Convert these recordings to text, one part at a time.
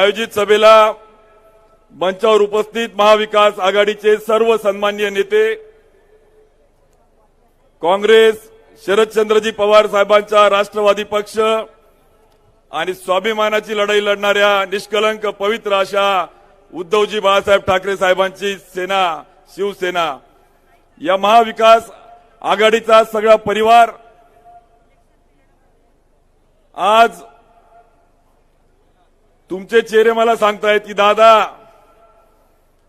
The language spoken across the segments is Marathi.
आयोजित सभेला मंचावर उपस्थित महाविकास आघाडीचे सर्व सन्माननीय नेते, काँग्रेस शरदचंद्रजी पवार साहेबांचा राष्ट्रवादी पक्ष आणि स्वाभिमानाची लढाई लढणाऱ्या निष्कलंक पवित्र अशा उद्धवजी बाळासाहेब ठाकरे साहेबांची सेना शिवसेना, या महाविकास आघाडीचा सगळा परिवार आज तुमचे चेहरे मला सांगतायत की दादा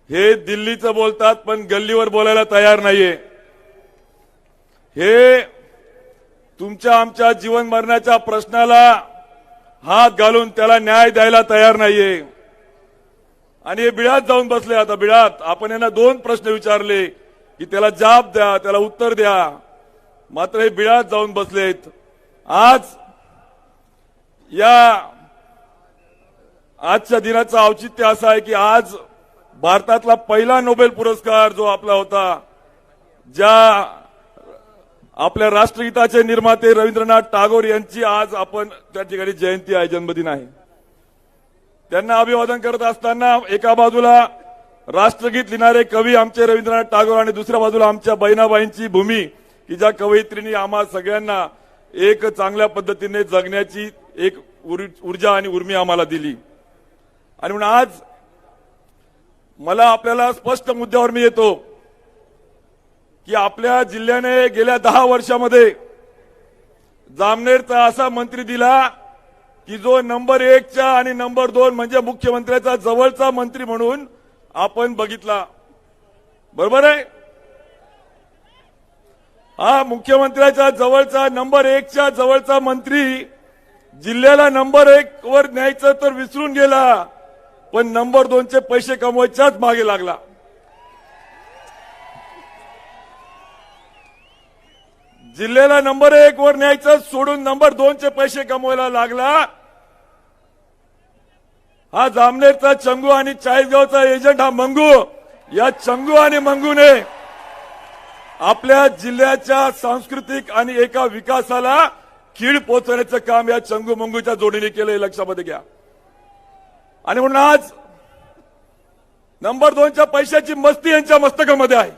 हे दिल्लीचं बोलतात पण गल्लीवर बोलायला तयार नाहीये. हे तुमच्या आमच्या जीवन मरणाच्या प्रश्नाला हात घालून त्याला न्याय द्यायला तयार नाहीये. आणि हे बिळात जाऊन बसले. आता बिळात आपण यांना 2 प्रश्न विचारले की त्याला जाब द्या, त्याला उत्तर द्या, मात्र हे बिळात जाऊन बसलेत. आजच्या दिनाचं औचित्य असं आहे की आज भारतातला पहिला नोबेल पुरस्कार जो आपला होता, ज्या आपल्या राष्ट्रगीताचे निर्माते रवींद्रनाथ टागोर यांची आज आपण त्या ठिकाणी जयंती आहे, जन्मदिन आहे. त्यांना अभिवादन करत असताना एका बाजूला राष्ट्रगीत लिहिणारे कवी आमचे रवींद्रनाथ टागोर आणि दुसऱ्या बाजूला आमच्या बहिणाबाईंची भूमी, की ज्या कवयित्रींनी आम्हा सगळ्यांना एक चांगल्या पद्धतीने जगण्याची एक ऊर्जा आणि उर्मी आम्हाला दिली. आणि म्हणून आज मला आपल्याला स्पष्ट मुद्द्यावर मी येतो की आपल्या जिल्ह्याने गेल्या 10 वर्षामध्ये जामनेरचा असा मंत्री दिला की जो नंबर 1च्या आणि नंबर 2 म्हणजे मुख्यमंत्र्याचा जवळचा मंत्री म्हणून आपण बघितला. बरोबर आहे. हा मुख्यमंत्र्याच्या जवळचा नंबर 1च्या जवळचा मंत्री जिल्ह्याला नंबर 1 वर न्यायचं तर विसरून गेला, पण नंबर 2चे पैसे कमवायच्याच मागे लागला. जिल्ह्याला नंबर 1 वर न्यायचं सोडून नंबर 2चे पैसे कमवायला लागला. हा जामनेरचा चंगू आणि चाळीसगावचा एजंट हा मंगू, या चंगू आणि मंगूने आपल्या जिल्ह्याच्या सांस्कृतिक आणि एका विकासाला कीड पोचवण्याचं काम या चंगू मंगूच्या जोडीने केलंय, लक्षामध्ये घ्या. आणि म्हणून आज नंबर 2च्या पैशाची मस्ती यांच्या मस्तकामध्ये आहे.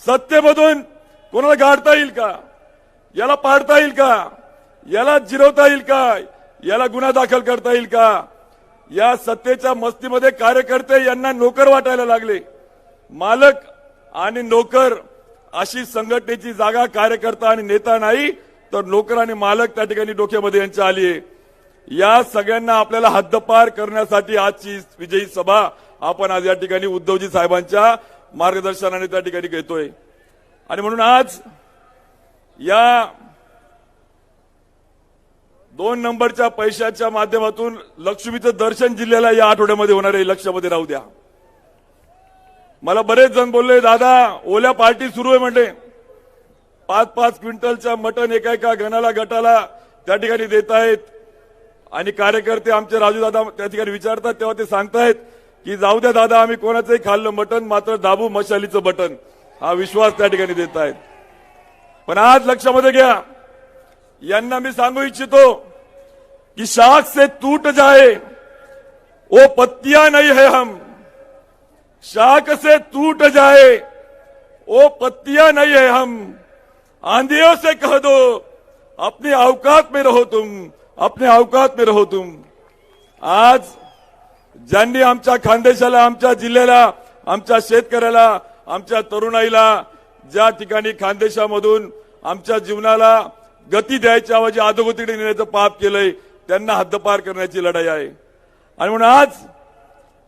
सत्तेमधून कोणाला गाडता येईल का, याला पाडता येईल का, याला जिरवता येईल का, याला गुन्हा दाखल करता येईल का, या सत्तेच्या मस्तीमध्ये कार्यकर्ते यांना नोकर वाटायला लागले. मालक आणि नोकर अशी संघटनेची जागा कार्यकर्ता आणि नेता नाही, तर नोकर आणि मालक त्या ठिकाणी डोक्यामध्ये यांच्या आली आहे. या सगळ्यांना आपल्याला हद्दपार करण्यासाठी आजची विजयी सभा आपण आज या ठिकाणी उद्धवजी साहेबांच्या मार्गदर्शनाने त्या ठिकाणी घेतोय. आणि म्हणून आज या 2 नंबरच्या पैशाच्या माध्यमातून लक्ष्मीचं दर्शन जिल्ह्याला या आठवड्यामध्ये होणार आहे, लक्षामध्ये राहू द्या. मला बरेच जण बोलले दादा ओल्या पार्टी सुरू आहे, म्हणले 5-5 क्विंटलच्या मटण एका गटाला त्या ठिकाणी देत आहेत. आणि कार्यकर्ते आमचे राजू दादा त्या ठिकाणी विचारतात तेव्हा ते सांगतायत की जाऊ द्या दादा आम्ही कोणाचंही खाल्लं मटण, मात्र दाबू मशालीचं बटन, हा विश्वास त्या ठिकाणी देत आहेत. पण आज लक्षामध्ये घ्या, यांना मी सांगू इच्छितो कि शाख से टूट जाए वो पत्तियां नहीं है हम, शाख से टूट जाए वो पत्तियां नहीं है हम, आंधियों से कह दो अपनी औकात में रहो तुम, अपने औकात में रहो तुम. आज ज्यांनी आमच्या खानदेशाला, आमच्या जिल्ह्याला, आमच्या शेतकऱ्याला, आमच्या तरुणाईला ज्या ठिकाणी खानदेशामधून आमच्या जीवनाला गती द्यायच्या ऐवजी अधोगतीकडे नेण्याचं पाप केलंय, त्यांना हद्दपार करण्याची लढाई आहे. आणि म्हणून आज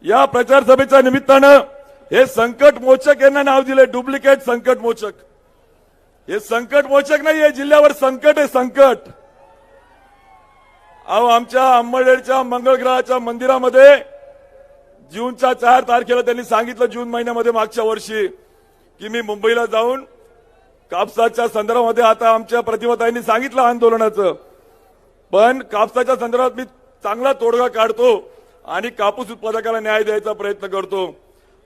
या प्रचार सभेच्या निमित्तानं हे संकट मोचक यांना नाव दिले, डुप्लिकेट संकट मोचक. हे संकट मोचक नाहीये, जिल्ह्यावर संकट आहे, संकट. अहो आमच्या अंमळनेरच्या मंगळग्रहाच्या मंदिरामध्ये जूनच्या 4 तारखेला त्यांनी सांगितलं, जून महिन्यामध्ये मागच्या वर्षी, की मी मुंबईला जाऊन कापसाच्या संदर्भामध्ये, आता आमच्या प्रतिभाताईंनी सांगितलं आंदोलनाचं, पण कापसाच्या संदर्भात मी चांगला तोडगा काढतो आणि कापूस उत्पादकाला न्याय द्यायचा प्रयत्न करतो.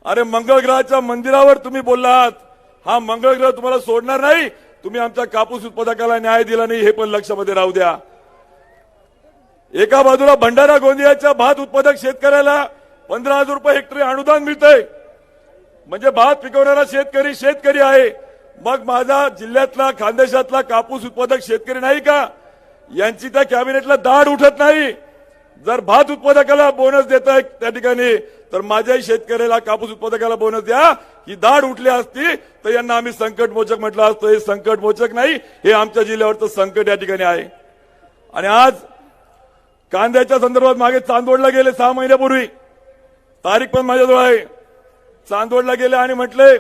अरे मंगळग्रहाच्या मंदिरावर तुम्ही बोललात, हा मंगळग्रह तुम्हाला सोडणार नाही, तुम्ही आमच्या कापूस उत्पादकाला न्याय दिला नाही, हे पण लक्षामध्ये राहू द्या. एका बाजूला भंडारा गोंदियाच्या भात उत्पादक शेतकऱ्याला 15,000 रुपये हेक्टरी अनुदान मिळतंय, म्हणजे भात पिकवणारा शेतकरी शेतकरी आहे. मग माझा जिल्ह्यातला खानदेशातला कापूस उत्पादक शेतकरी नाही का, यांची त्या कॅबिनेटला दाढ उठत नाही. जर भात उत्पादकाला बोनस देत आहे त्या ठिकाणी, तर माझ्याही शेतकऱ्याला कापूस उत्पादकाला बोनस द्या. ही दाढ उठली असती तर यांना आम्ही संकटमोचक म्हटलं असतं. हे संकटमोचक नाही, हे आमच्या जिल्ह्यावरचं संकट या ठिकाणी आहे. आणि आज कांद्याच्या संदर्भात मागे चांदोडला गेले 6 महिन्यापूर्वी, तारीख पण माझ्याजवळ आहे. चांदोडला गेले आणि म्हटले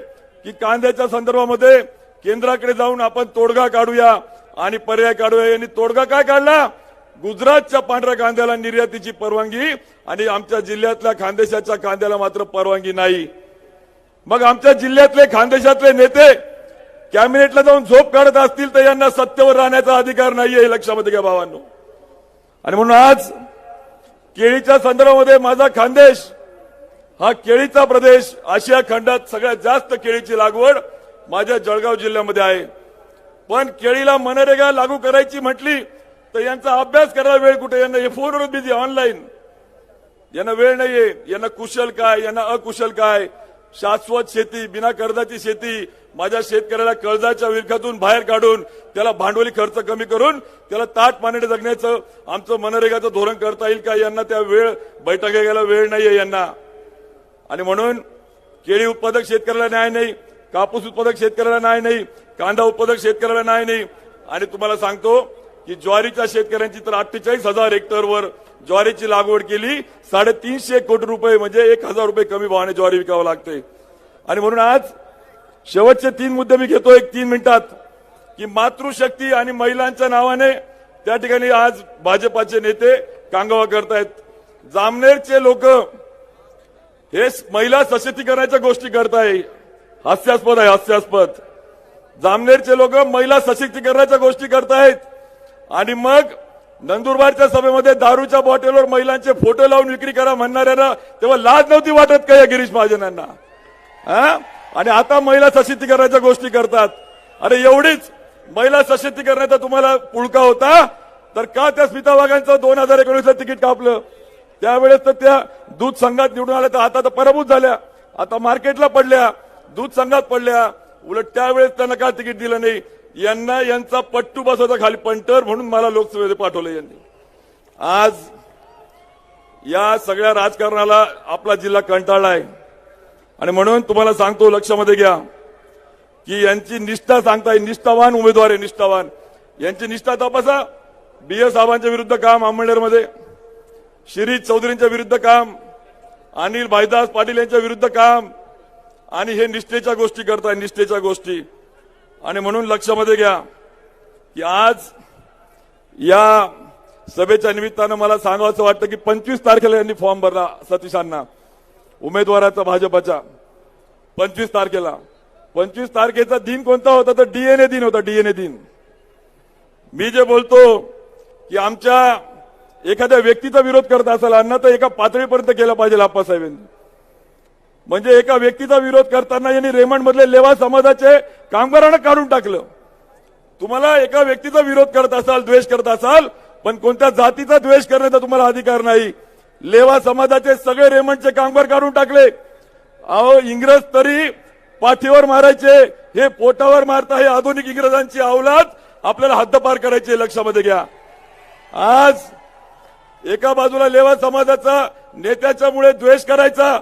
की कांद्याच्या संदर्भामध्ये केंद्राकडे जाऊन आपण तोडगा काढूया आणि पर्याय काढूया. यांनी तोडगा काय काढला? गुजरातच्या पांढऱ्या कांद्याला निर्यातीची परवानगी आणि आमच्या जिल्ह्यातल्या खानदेशाच्या कांद्याला मात्र परवानगी नाही. मग आमच्या जिल्ह्यातले खानदेशातले नेते कॅबिनेटला जाऊन झोप काढत असतील तर यांना सत्तेवर राहण्याचा अधिकार नाहीये, हे लक्षामध्ये घ्या भावांनो. आणि म्हणून आज केळीच्या संदर्भामध्ये माझा खानदेश हा केळीचा प्रदेश, आशिया खंडात सगळ्यात जास्त केळीची लागवड माझ्या जळगाव जिल्ह्यामध्ये आहे. पण केळीला मनरेगा लागू करायची म्हटली तर यांचा अभ्यास करायला वेळ कुठे? यांना हे फोनवर बिझी, ऑनलाईन. यांना वेळ नाहीये. यांना कुशल काय, यांना अकुशल काय, शाश्वत शेती, बिना कर्जाची शेती, माझ्या शेतकऱ्याला कर्जाच्या विळख्यातून बाहेर काढून त्याला भांडवली खर्च कमी करून त्याला ताट पाण्याने जगण्याचं आमचं मनरेगाचं धोरण करता येईल का? यांना त्या बैठका घ्यायला वेळ नाहीये यांना. आणि म्हणून केळी उत्पादक शेतकऱ्याला न्याय नाही, कापूस उत्पादक शेतकऱ्याला न्याय नाही, कांदा उत्पादक शेतकऱ्याला न्याय नाही. आणि तुम्हाला सांगतो की ज्वारीच्या शेतकऱ्यांची तर 48,000 हेक्टरवर ज्वारीची लागवड केली, 350 कोटी रुपये म्हणजे 1,000 रुपये कमी भावाने ज्वारी विकावं लागते. आणि म्हणून आज शेवटचे 3 मुद्दे मी घेतो 3 मिनिटात, की मातृशक्ती आणि महिलांच्या नावाने त्या ठिकाणी आज भाजपाचे नेते कांगावा करतायत. जामनेरचे लोक हे महिला सशक्तीकरणाच्या गोष्टी करताय, हास्यास्पद आहे, हास्यास्पद. जामनेरचे लोक महिला सशक्तीकरणाच्या गोष्टी करतायत आणि मग नंदुरबारच्या सभेमध्ये दारूच्या बॉटलवर महिलांचे फोटो लावून विक्री करा म्हणणाऱ्यांना तेव्हा लाज नव्हती वाटत का या गिरीश महाजनांना? आणि आता महिला सशक्तीकरणाच्या गोष्टी करतात. अरे एवढीच महिला सशक्तीकरणाचा तुम्हाला पुळका होता तर का त्या स्मिता वाघांचं 2019चं तिकीट कापलं? त्यावेळेस तर त्या दूध संघात निवडून आल्या, तर आता तर पराभूत झाल्या, आता मार्केटला पडल्या, दूध संघात पडल्या. उलट त्यावेळेस त्यांना का तिकीट दिलं नाही? यांना यांचा पट्टू बसवता खाली पंटर म्हणून मला लोकसभेत पाठवलं यांनी. आज या सगळ्या राजकारणाला आपला जिल्हा कंटाळलाय. आणि म्हणून तुम्हाला सांगतो, लक्षामध्ये घ्या की यांची निष्ठा सांगताय, निष्ठावान उमेदवार आहे, निष्ठावान. यांची निष्ठा तपासा. BS साहेबांच्या विरुद्ध काम अंमळनेरमध्ये, शिरीष चौधरींच्या विरुद्ध काम, अनिल भाईदास पाटील यांच्या विरुद्ध काम, आणि हे निष्ठेच्या गोष्टी करताय, निष्ठेच्या गोष्टी. आणि म्हणून लक्षामध्ये घ्या की आज या सभेच्या निमित्तानं मला सांगावंसं वाटतं की 25 तारखेला यांनी फॉर्म भरला सतीशांना उमेदवाराचा भाजपाच्या. 25 तारखेला, 25 तारखेचा दिन कोणता होता? तर DNA दिन होता, DNA दिन. मी जे बोलतो की आमच्या एखाद्या व्यक्तीचा विरोध करत असाल अण्णा तर एका पातळीपर्यंत केला पाहिजे आप्पासाहेबांनी. म्हणजे एका व्यक्तीचा विरोध करताना यांनी रेमंड मधले लेवा समाजाचे कामगारांना काढून टाकलं. तुम्हाला एका व्यक्तीचा विरोध करत असाल, द्वेष करत असाल, पण कोणत्या जातीचा द्वेष करण्याचा तुम्हाला अधिकार नाही. लेवा समाजाचे सगळे रेमंडचे कामगार काढून टाकले. अहो इंग्रज तरी पाठीवर मारायचे, हे पोटावर मारता. हे आधुनिक इंग्रजांची अवलाद आपल्याला हद्दपार करायची, लक्षामध्ये घ्या. आज एका बाजूला लेवा समाजाचा नेत्याच्यामुळे द्वेष करायचा,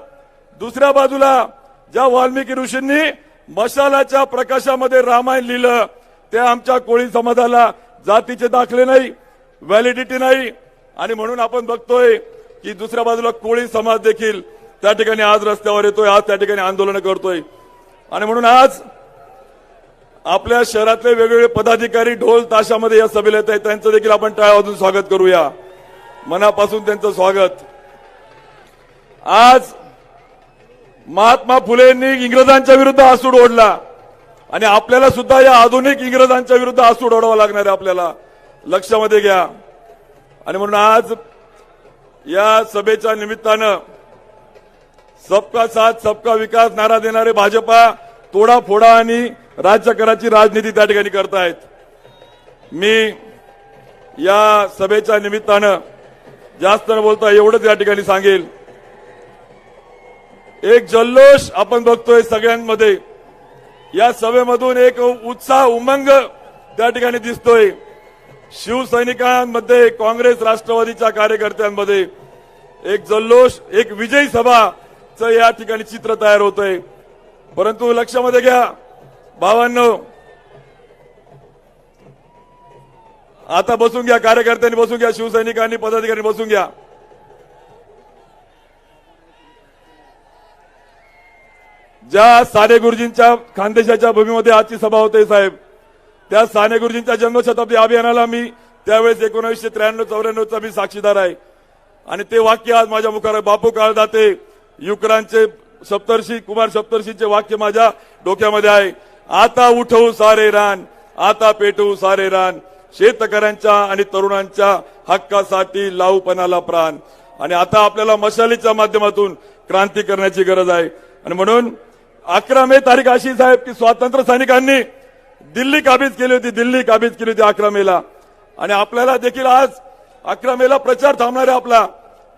दुसऱ्या बाजूला ज्या वाल्मिकी ऋषींनी मशालाच्या प्रकाशामध्ये रामायण लिहिलं त्या आमच्या कोळी समाजाला जातीचे दाखले नाही, व्हॅलिडिटी नाही. आणि म्हणून आपण बघतोय की दुसऱ्या बाजूला कोळी समाज देखील त्या ठिकाणी आज रस्त्यावर येतोय, आज त्या ठिकाणी आंदोलन करतोय. आणि म्हणून आज आपल्या शहरातले वेगवेगळे पदाधिकारी ढोल ताशामध्ये या सभेला येत आहेत, त्यांचं देखील आपण टाळ्या वाजवून स्वागत करूया, मनापासून त्यांचं स्वागत. आज महात्मा फुलेंनी इंग्रजांच्या विरुद्ध आसूड ओढला आणि आपल्याला सुद्धा या आधुनिक इंग्रजांच्या विरुद्ध आसूड ओढावा लागणार आहे आपल्याला, लक्षामध्ये घ्या. आणि म्हणून आज या सभेच्या निमित्तानं सबका साथ सबका विकास नारा देणारे भाजपा तोडाफोडा आणि राज्यकराची राजनीती त्या ठिकाणी करतायत. मी या सभेच्या निमित्तानं जास्त न बोलता एवढंच या ठिकाणी सांगेल, एक जल्लोष आपण बघतोय सगळ्यांमध्ये. या सभेमधून एक उत्साह उमंग त्या ठिकाणी दिसतोय. शिवसैनिकांमध्ये, काँग्रेस राष्ट्रवादीच्या कार्यकर्त्यांमध्ये एक जल्लोष, एक विजयी सभाचं या ठिकाणी चित्र तयार होतंय. परंतु लक्षामध्ये घ्या भावांनो, आता बसून घ्या, कार्यकर्त्यांनी बसून घ्या, शिवसैनिकांनी पदाधिकारी बसून घ्या. ज्या साने गुरुजींच्या खानदेशाच्या भूमीमध्ये आजची सभा होते साहेब, त्या साने गुरुजींच्या जन्मशताब्दी अभियानाला मी त्यावेळेस 1993-94 मी साक्षीदार आहे. आणि ते वाक्य आज माझ्या मुखावर आहे. बापू काळदाते युक्रांचे सप्तर्षी, कुमार सप्तर्षींचे वाक्य माझ्या डोक्यामध्ये आहे. आता उठवू सारे रान, आता पेटवू सारे रान, शेतकऱ्यांच्या आणि तरुणांच्या हक्कासाठी लावू पणाला प्राण. आणि आता आपल्याला मशालीच्या माध्यमातून क्रांती करण्याची गरज आहे. आणि म्हणून 11 मे तारीख अशी साहेब की स्वातंत्र्य सैनिकांनी दिल्ली काबीज केली होती, 11 मेला. आणि आपल्याला देखील आज 11 मेला प्रचार थांबणार आहे आपला.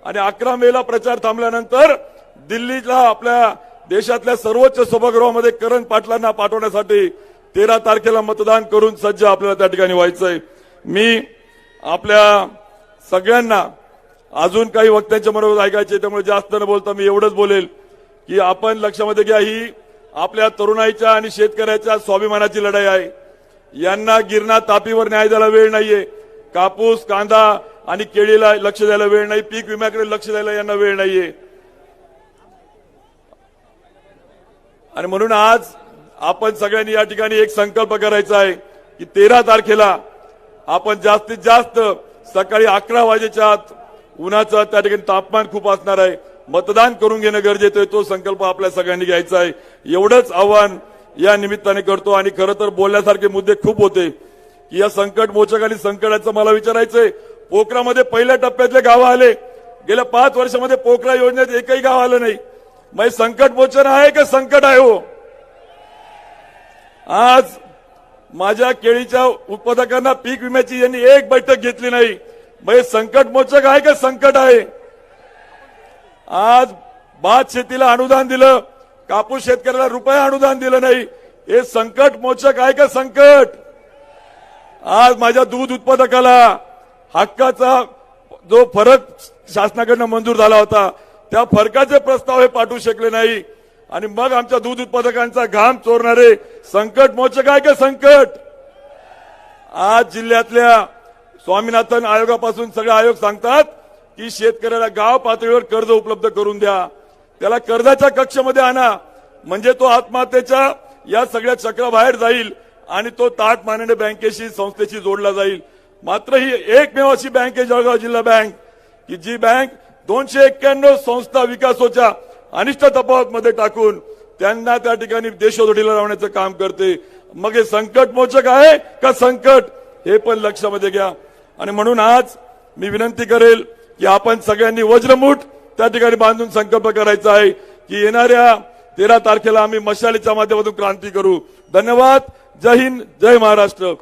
आणि 11 मेला प्रचार थांबल्यानंतर दिल्लीला आपल्या देशातल्या सर्वोच्च सभागृहामध्ये करण पाटलांना पाठवण्यासाठी 13 तारखेला मतदान करून सज्ज आपल्याला त्या ठिकाणी व्हायचंय. मी आपल्या सगळ्यांना अजून काही वक्त्यांच्या मनोगत ऐकायचे, त्यामुळे जास्त न बोलता मी एवढंच बोलेल की आपण लक्षामध्ये घ्या, ही आपल्या तरुणाईच्या आणि शेतकऱ्याच्या स्वाभिमानाची लढाई आहे. यांना गिरणा तापीवर न्याय द्यायला वेळ नाहीये. कापूस, कांदा आणि केळीला लक्ष द्यायला वेळ नाही. पीक विम्याकडे लक्ष द्यायला यांना वेळ नाहीये. आणि म्हणून आज आपण सगळ्यांनी या ठिकाणी एक संकल्प करायचा आहे की 13 तारखेला आपण जास्तीत जास्त सकाळी 11 वाजेच्या आत, उन्हाचं त्या ठिकाणी तापमान खूप असणार आहे, मतदान करून घेणं गरजेचं आहे. तो संकल्प आपल्या सगळ्यांनी घ्यायचा आहे. एवढंच आव्हान या निमित्ताने करतो. आणि खरं तर बोलण्यासारखे मुद्दे खूप होते की या संकट मोचक आणि संकटाचं मला विचारायचंय, पोखरामध्ये पहिल्या टप्प्यातले गावं आले, गेल्या 5 वर्षामध्ये पोखरा योजनेत एकही गाव आलं नाही. मग संकट मोचन आहे का संकट आहे हो? आज माझ्या केळीच्या उत्पादकांना पीक विम्याची यांनी एक बैठक घेतली नाही. मग संकट मोचक आहे का संकट आहे? आज भात शेतीला अनुदान दिलं, कापूस शेतकऱ्याला रुपया अनुदान दिलं नाही. हे संकट मोचक आहे का संकट? आज माझ्या दूध उत्पादकाला हक्काचा जो फरक शासनाकडनं मंजूर झाला होता, त्या फरकाचे प्रस्ताव हे पाठवू शकले नाही. आणि मग आमच्या दूध उत्पादकांचा घाम चोरणारे संकट मोचक आहे का संकट? आज जिल्ह्यातल्या स्वामीनाथन आयोगापासून सगळे आयोग सांगतात की शेतकऱ्याला गाव पातळीवर कर्ज उपलब्ध करून द्या, त्याला कर्जाच्या कक्षामध्ये आणा, म्हणजे तो आत्महत्येच्या या सगळ्या चक्राबाहेर जाईल आणि तो ताट माननीय बँकेशी, संस्थेशी जोडला जाईल. मात्र ही एकमेव अशी बँक आहे जळगाव जिल्हा बँक की जी बँक 291 संस्था विकासोच्या अनिष्ट तफावतमध्ये टाकून त्यांना त्या ठिकाणी देशोधडीला लावण्याचं काम करते. मग हे संकट मोचक आहे का संकट? हे पण लक्षामध्ये घ्या. आणि म्हणून आज मी विनंती करेल की आपण सगळ्यांनी वज्रमूठ त्या ठिकाणी बांधून संकल्प करायचा आहे की येणाऱ्या 13 तारखेला आम्ही मशालीच्या माध्यमातून क्रांती करू. धन्यवाद. जय हिंद, जय महाराष्ट्र.